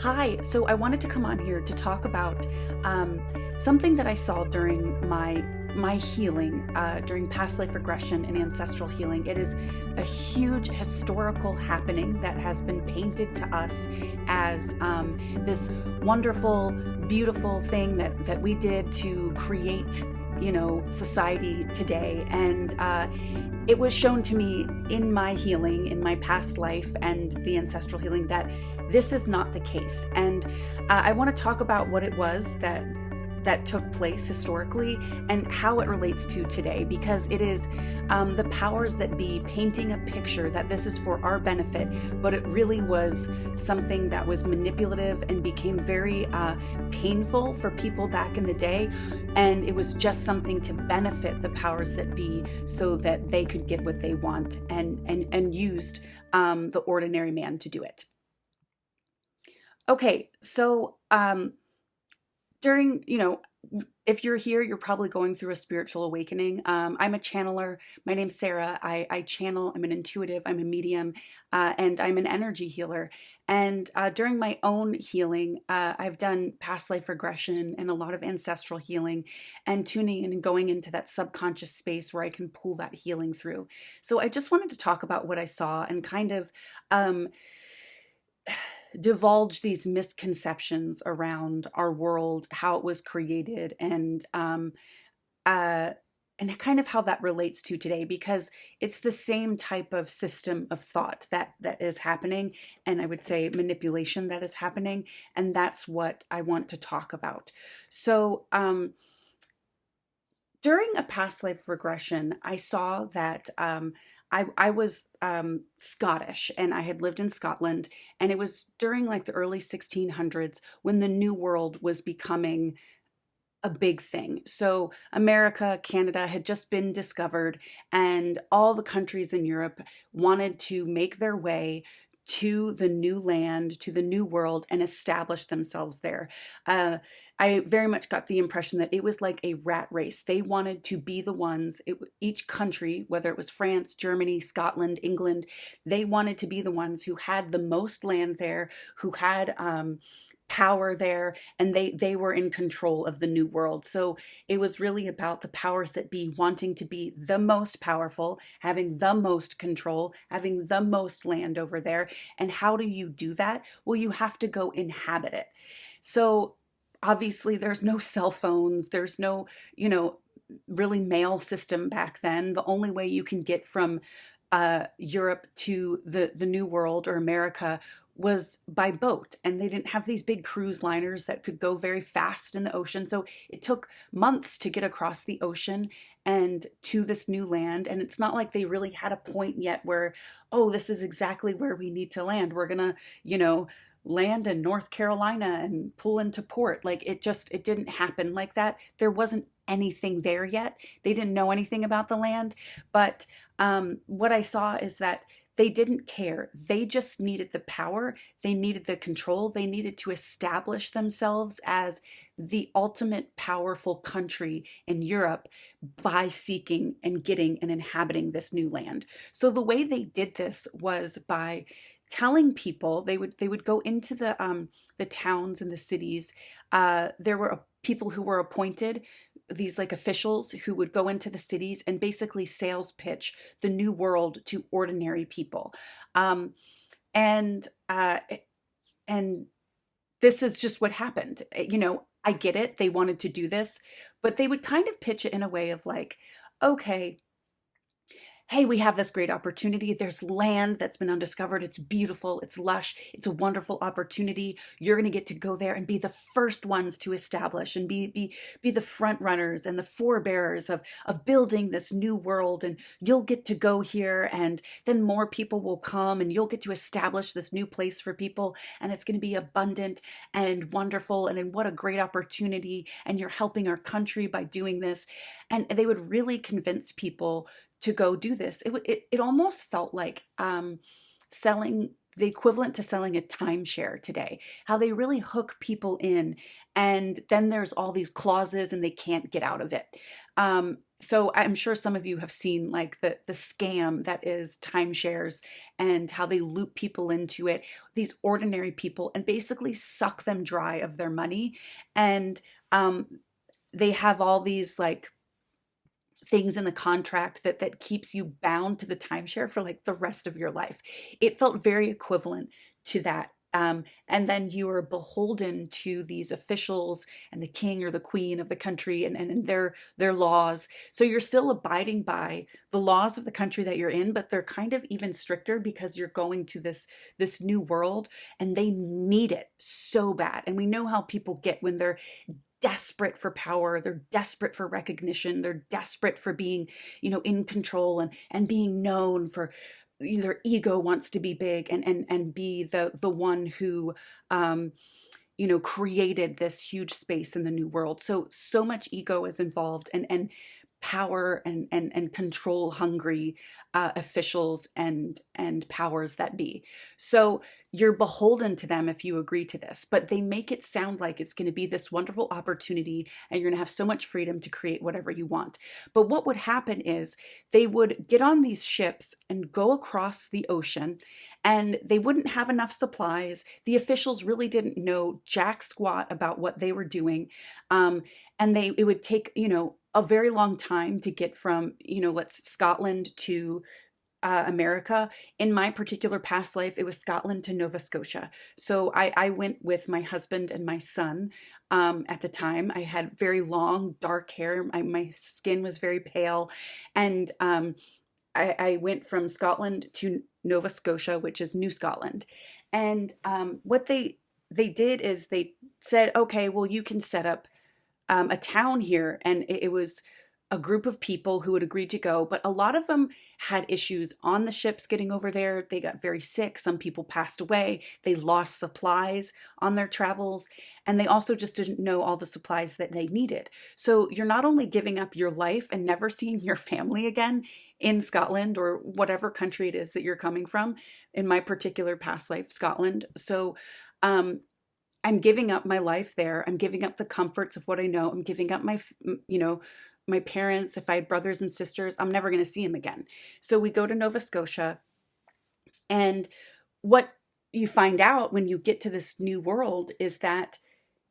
Hi, so I wanted to come on here to talk about something that I saw during my healing, during past life regression and ancestral healing. It is a huge historical happening that has been painted to us as this wonderful, beautiful thing that we did to create, society today. And it was shown to me in my healing, in my past life and the ancestral healing, that this is not the case. And I want to talk about what it was that took place historically and how it relates to today, because it is the powers that be painting a picture that this is for our benefit, but it really was something that was manipulative and became very painful for people back in the day. And it was just something to benefit the powers that be so that they could get what they want, and used the ordinary man to do it. Okay, so during, if you're here, you're probably going through a spiritual awakening. I'm a channeler. My name's Sarah. I channel. I'm an intuitive. I'm a medium, and I'm an energy healer. And during my own healing, I've done past life regression and a lot of ancestral healing, and tuning in and going into that subconscious space where I can pull that healing through. So I just wanted to talk about what I saw and kind of divulge these misconceptions around our world, how it was created, uh, and kind of how that relates to today, because it's the same type of system of thought that is happening, and I would say manipulation that is happening, and that's what I want to talk about. So, during a past life regression, I saw that I was Scottish, and I had lived in Scotland, and it was during like the early 1600s when the New World was becoming a big thing. So America, Canada had just been discovered, and all the countries in Europe wanted to make their way to the new land, to the new world, and establish themselves there. I very much got the impression that it was like a rat race. They wanted to be the ones, each country, whether it was France, Germany, Scotland, England, they wanted to be the ones who had the most land there, who had power there, and they were in control of the new world. So it was really about the powers that be wanting to be the most powerful, having the most control, having the most land over there. And how do you do that? Well, you have to go inhabit it. So obviously there's no cell phones, there's no, really mail system back then. The only way you can get from Europe to the New World or America was by boat, and they didn't have these big cruise liners that could go very fast in the ocean. So it took months to get across the ocean and to this new land. And it's not like they really had a point yet where, oh, this is exactly where we need to land. We're gonna, land in North Carolina and pull into port. Like it didn't happen like that. There wasn't anything there yet. They didn't know anything about the land. But what I saw is that they didn't care. They just needed the power. They needed the control. They needed to establish themselves as the ultimate powerful country in Europe by seeking and getting and inhabiting this new land. So the way they did this was by telling people. They would go into the towns and the cities. There were people who were appointed, these like officials who would go into the cities and basically sales pitch the new world to ordinary people. And and this is just what happened. I get it. They wanted to do this, but they would kind of pitch it in a way of like, okay, hey, we have this great opportunity. There's land that's been undiscovered. It's beautiful. It's lush. It's a wonderful opportunity. You're going to get to go there and be the first ones to establish and be the front runners and the forebearers of building this new world. And you'll get to go here, and then more people will come, and you'll get to establish this new place for people. And it's going to be abundant and wonderful. And what a great opportunity. And you're helping our country by doing this. And they would really convince people to go do this. It almost felt like selling, the equivalent to selling a timeshare today, how they really hook people in, and then there's all these clauses and they can't get out of it. So I'm sure some of you have seen like the scam that is timeshares and how they loop people into it, these ordinary people, and basically suck them dry of their money. And um, they have all these like things in the contract that keeps you bound to the timeshare for like the rest of your life. It felt very equivalent to that. And then you are beholden to these officials and the king or the queen of the country, and their laws. So you're still abiding by the laws of the country that you're in, but they're kind of even stricter because you're going to this new world, and they need it so bad. And we know how people get when they're desperate for power, they're desperate for recognition, they're desperate for being, in control, and being known for, their ego wants to be big, and be the one who created this huge space in the new world. So much ego is involved, and power, and control hungry officials and powers that be. So you're beholden to them if you agree to this, but they make it sound like it's going to be this wonderful opportunity and you're going to have so much freedom to create whatever you want. But what would happen is they would get on these ships and go across the ocean, and they wouldn't have enough supplies. The officials really didn't know jack squat about what they were doing. And it would take, a very long time to get from, let's Scotland to America. In my particular past life, it was Scotland to Nova Scotia. So I went with my husband and my son. At the time, I had very long, dark hair. My skin was very pale. And I went from Scotland to Nova Scotia, which is New Scotland. And what they did is they said, okay, well, you can set up a town here. And it was a group of people who had agreed to go, but a lot of them had issues on the ships getting over there. They got very sick. Some people passed away. They lost supplies on their travels. And they also just didn't know all the supplies that they needed. So you're not only giving up your life and never seeing your family again in Scotland or whatever country it is that you're coming from, in my particular past life, Scotland. So, I'm giving up my life there. I'm giving up the comforts of what I know. I'm giving up my parents. If I had brothers and sisters, I'm never going to see them again. So we go to Nova Scotia, and what you find out when you get to this new world is that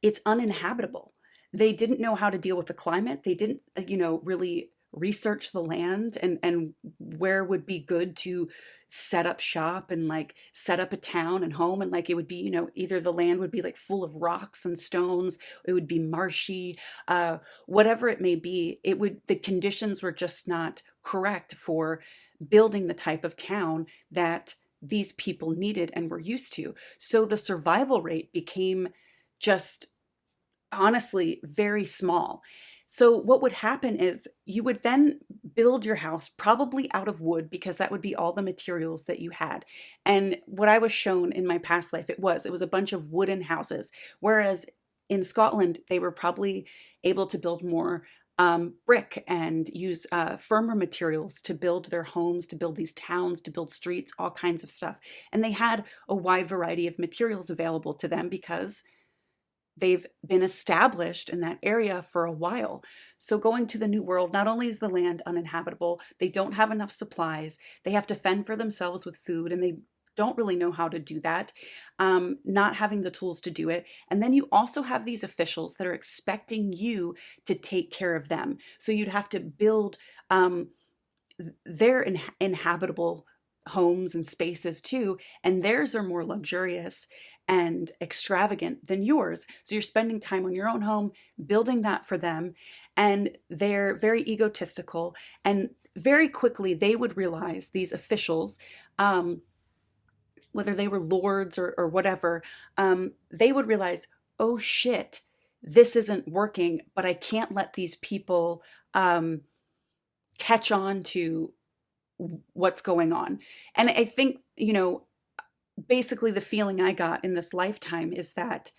it's uninhabitable. They didn't know how to deal with the climate. They didn't, really research the land, and where would be good to set up shop and like set up a town and home. And like it would be, either the land would be like full of rocks and stones, it would be marshy, whatever it may be. The conditions were just not correct for building the type of town that these people needed and were used to. So the survival rate became just honestly very small. So what would happen is you would then build your house probably out of wood, because that would be all the materials that you had. And what I was shown in my past life, it was a bunch of wooden houses. Whereas in Scotland, they were probably able to build more brick and use firmer materials to build their homes, to build these towns, to build streets, all kinds of stuff. And they had a wide variety of materials available to them because they've been established in that area for a while. So going to the new world, not only is the land uninhabitable, they don't have enough supplies, they have to fend for themselves with food, and they don't really know how to do that, not having the tools to do it. And then you also have these officials that are expecting you to take care of them. So you'd have to build their inhabitable homes and spaces too, and theirs are more luxurious and extravagant than yours. So you're spending time on your own home, building that for them, and they're very egotistical. And very quickly, they would realize, these officials, whether they were lords or whatever, they would realize, oh shit, this isn't working, but I can't let these people catch on to what's going on. And I think, basically the feeling I got in this lifetime is that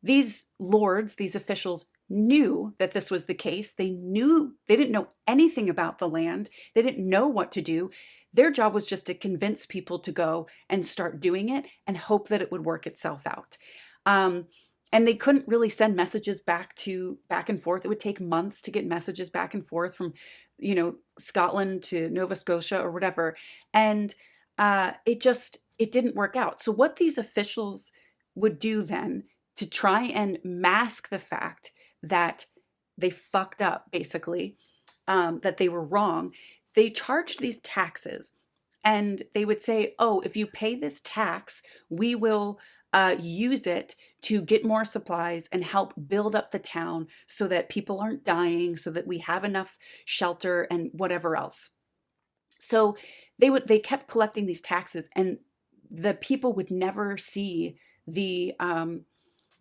these lords, these officials, knew that this was the case. They didn't know anything about the land. They didn't know what to do. Their job was just to convince people to go and start doing it and hope that it would work itself out. and they couldn't really send messages back and forth. It would take months to get messages back and forth from, Scotland to Nova Scotia or whatever. And it didn't work out. So what these officials would do then to try and mask the fact that they fucked up, basically, that they were wrong, they charged these taxes. And they would say, oh, if you pay this tax, we will use it to get more supplies and help build up the town so that people aren't dying, so that we have enough shelter and whatever else. So they kept collecting these taxes, and the people would never see the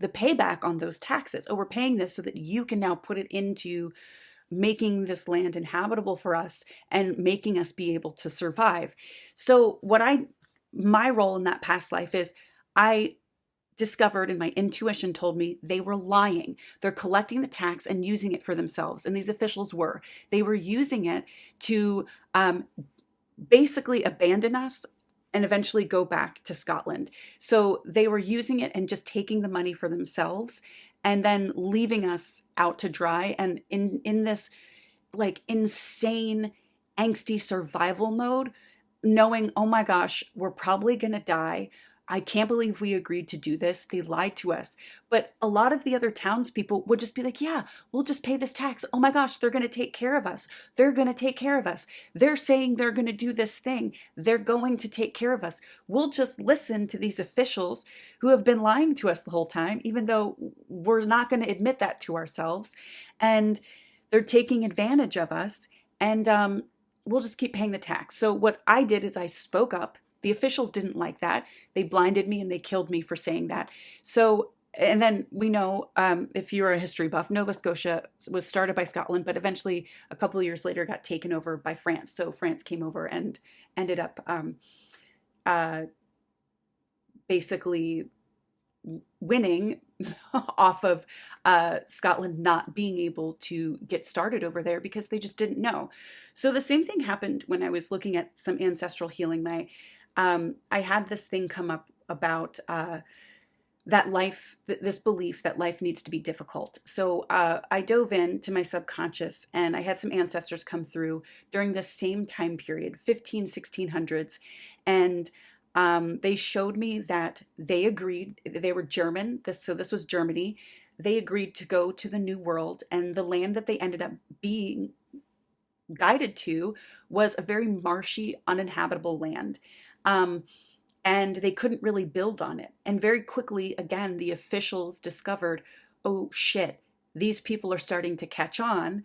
payback on those taxes. Oh, we're paying this so that you can now put it into making this land inhabitable for us and making us be able to survive. So my role in that past life is I discovered, and my intuition told me, they were lying. They're collecting the tax and using it for themselves. And these officials they were using it to basically abandon us and eventually go back to Scotland. So they were using it and just taking the money for themselves and then leaving us out to dry, and in this like insane angsty survival mode, knowing, oh my gosh, we're probably gonna die. I can't believe we agreed to do this. They lied to us. But a lot of the other townspeople would just be like, yeah, we'll just pay this tax. Oh my gosh, they're going to take care of us. They're going to take care of us. They're saying they're going to do this thing. They're going to take care of us. We'll just listen to these officials who have been lying to us the whole time, even though we're not going to admit that to ourselves. And they're taking advantage of us. And we'll just keep paying the tax. So what I did is I spoke up. The officials didn't like that. They blinded me and they killed me for saying that. So, and then we know, if you're a history buff, Nova Scotia was started by Scotland, but eventually a couple of years later got taken over by France. So France came over and ended up basically winning off of Scotland not being able to get started over there because they just didn't know. So the same thing happened when I was looking at some ancestral healing. I had this thing come up about that life, this belief that life needs to be difficult. So I dove into my subconscious, and I had some ancestors come through during this same time period, 1600s, and they showed me that they agreed. They were German. This was Germany. They agreed to go to the New World, and the land that they ended up being guided to was a very marshy, uninhabitable land. And they couldn't really build on it. And very quickly, again, the officials discovered, oh shit, these people are starting to catch on.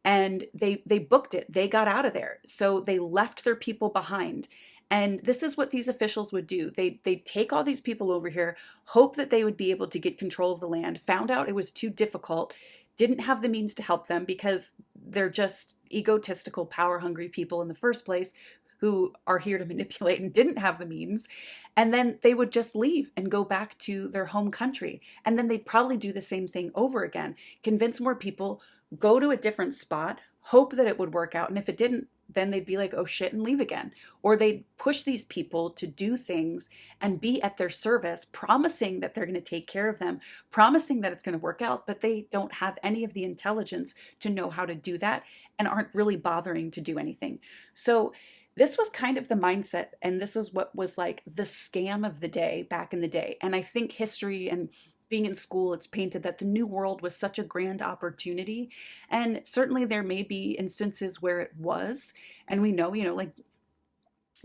And they booked it. They got out of there. So they left their people behind. And this is what these officials would do. They'd take all these people over here, hope that they would be able to get control of the land, found out it was too difficult, didn't have the means to help them because they're just egotistical, power-hungry people in the first place who are here to manipulate and didn't have the means. And then they would just leave and go back to their home country. And then they'd probably do the same thing over again, convince more people, go to a different spot, hope that it would work out. And if it didn't, then they'd be like, oh shit, and leave again. Or they'd push these people to do things and be at their service, promising that they're going to take care of them, promising that it's going to work out, but they don't have any of the intelligence to know how to do that and aren't really bothering to do anything. So this was kind of the mindset, and this is what was like the scam of the day back in the day. And I think history and being in school, it's painted that the New World was such a grand opportunity. And certainly there may be instances where it was. And we know, like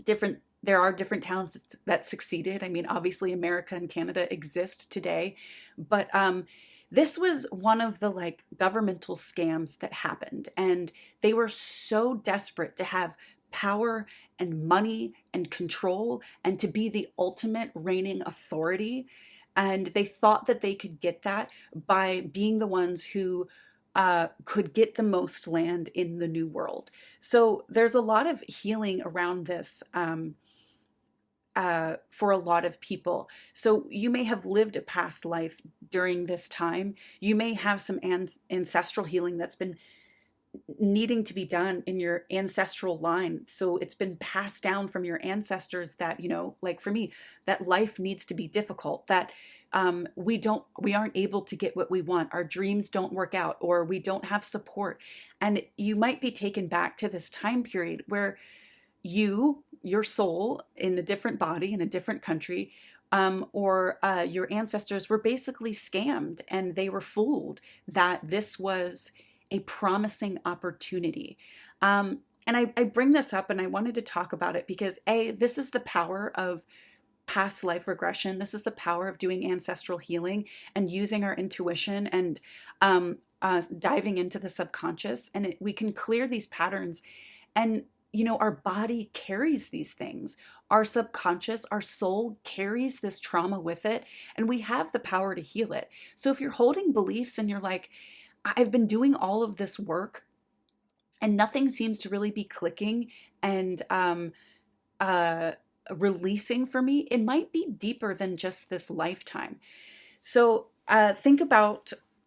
there are different towns that succeeded. I mean, obviously America and Canada exist today, but this was one of the like governmental scams that happened. And they were so desperate to have power and money and control and to be the ultimate reigning authority. And they thought that they could get that by being the ones who could get the most land in the New World. So there's a lot of healing around this for a lot of people. So you may have lived a past life during this time. You may have some ancestral healing that's been needing to be done in your ancestral line. So it's been passed down from your ancestors that, like for me, that life needs to be difficult, that we aren't able to get what we want. Our dreams don't work out, or we don't have support. And you might be taken back to this time period where your soul in a different body in a different country, or your ancestors were basically scammed and they were fooled that this was a promising opportunity. And I bring this up and I wanted to talk about it because this is the power of past life regression. This is the power of doing ancestral healing and using our intuition and diving into the subconscious. And we can clear these patterns. And, our body carries these things. Our subconscious, our soul carries this trauma with it, and we have the power to heal it. So if you're holding beliefs and you're like, I've been doing all of this work and nothing seems to really be clicking and uh, releasing for me, it might be deeper than just this lifetime. So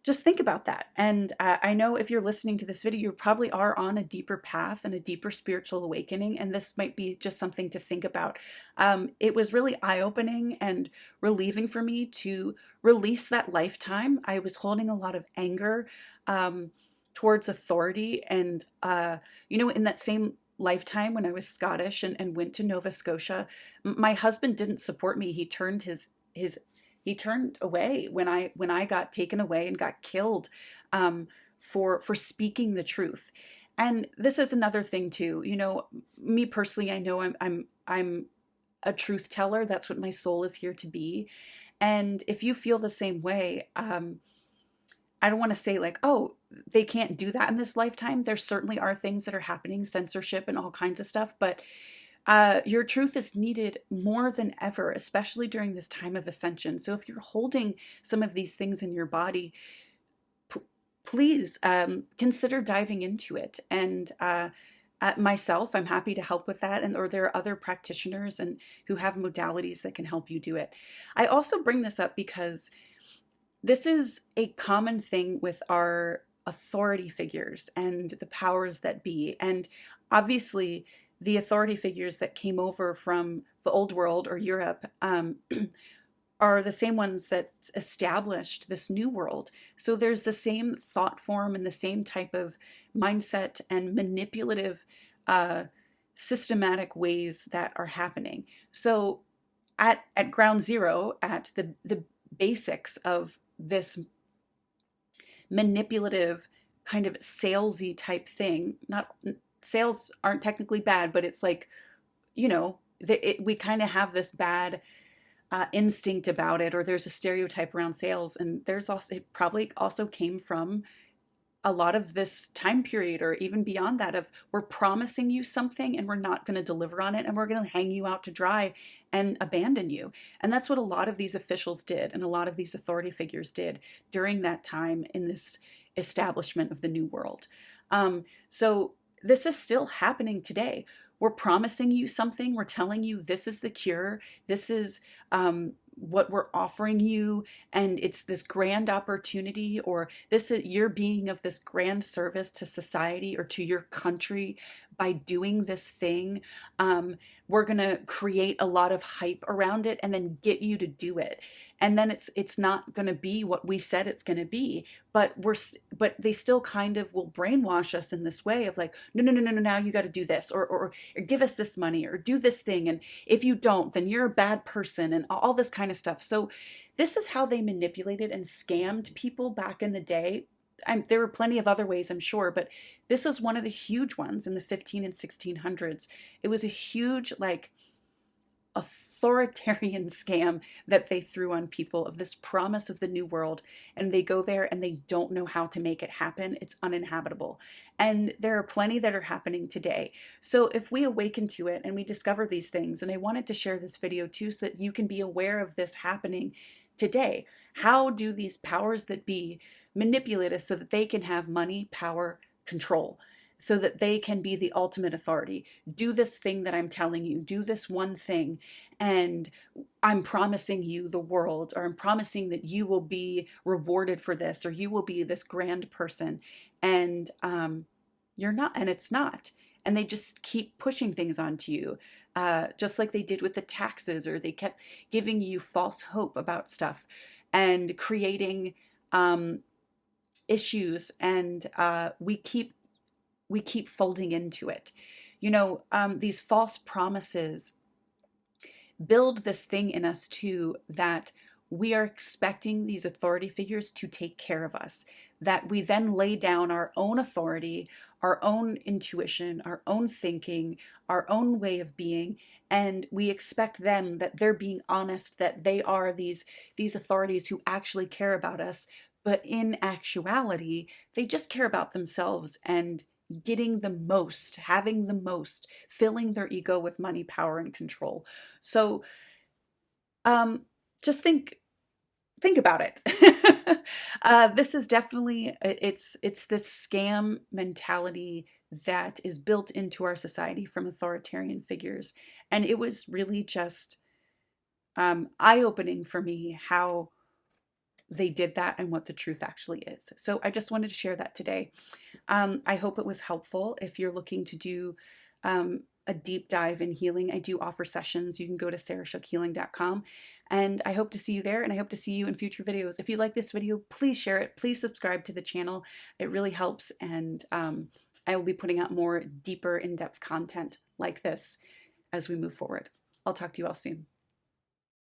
just think about that. And I know if you're listening to this video, you probably are on a deeper path and a deeper spiritual awakening. And this might be just something to think about. It was really eye-opening and relieving for me to release that lifetime. I was holding a lot of anger towards authority. And, in that same lifetime when I was Scottish and went to Nova Scotia, my husband didn't support me. He turned away when I got taken away and got killed for speaking the truth. And this is another thing too. Me personally, I know I'm a truth teller. That's what my soul is here to be. And if you feel the same way, I don't want to say like, oh, they can't do that in this lifetime. There certainly are things that are happening, censorship and all kinds of stuff, but your truth is needed more than ever, especially during this time of ascension. So if you're holding some of these things in your body, please consider diving into it. And myself, I'm happy to help with that. Or there are other practitioners and who have modalities that can help you do it. I also bring this up because this is a common thing with our authority figures and the powers that be. And obviously, the authority figures that came over from the old world or Europe are the same ones that established this new world. So there's the same thought form and the same type of mindset and manipulative, systematic ways that are happening. So at ground zero, at the basics of this manipulative kind of salesy type thing, not sales aren't technically bad, but it's like, we kind of have this bad instinct about it, or there's a stereotype around sales. And it probably also came from a lot of this time period, or even beyond that, of we're promising you something and we're not going to deliver on it, and we're going to hang you out to dry and abandon you. And that's what a lot of these officials did, and a lot of these authority figures did during that time in this establishment of the new world. So this is still happening today. We're promising you something. We're telling you this is the cure. This is what we're offering you. And it's this grand opportunity, or this is you're being of this grand service to society or to your country by doing this thing. We're going to create a lot of hype around it and then get you to do it. And then it's not going to be what we said it's going to be, but they still kind of will brainwash us in this way of like, no, now you got to do this, or give us this money, or do this thing. And if you don't, then you're a bad person, and all this kind of stuff. So this is how they manipulated and scammed people back in the day. There were plenty of other ways, I'm sure, but this was one of the huge ones in the 15 and 1600s. It was a huge, like, authoritarian scam that they threw on people of this promise of the new world. And they go there and they don't know how to make it happen. It's uninhabitable. And there are plenty that are happening today. So if we awaken to it and we discover these things, and I wanted to share this video too, so that you can be aware of this happening today. How do these powers that be manipulate us so that they can have money, power, control, so that they can be the ultimate authority? Do this thing that I'm telling you, do this one thing, and I'm promising you the world, or I'm promising that you will be rewarded for this, or you will be this grand person. And you're not, and it's not. And they just keep pushing things onto you, just like they did with the taxes, or they kept giving you false hope about stuff and creating um, issues, and we keep folding into it. These false promises build this thing in us too, that we are expecting these authority figures to take care of us, that we then lay down our own authority, our own intuition, our own thinking, our own way of being, and we expect them, that they're being honest, that they are these authorities who actually care about us. But in actuality, they just care about themselves and getting the most, having the most, filling their ego with money, power, and control. So um, just think about it. This is definitely, it's this scam mentality that is built into our society from authoritarian figures, and it was really just eye-opening for me how they did that and what the truth actually is. So I just wanted to share that today. I hope it was helpful. If you're looking to do a deep dive in healing, I do offer sessions. You can go to sarahshookhealing.com, and I hope to see you there, and I hope to see you in future videos. If you like this video, please share it. Please subscribe to the channel. It really helps, and I will be putting out more deeper, in-depth content like this as we move forward. I'll talk to you all soon.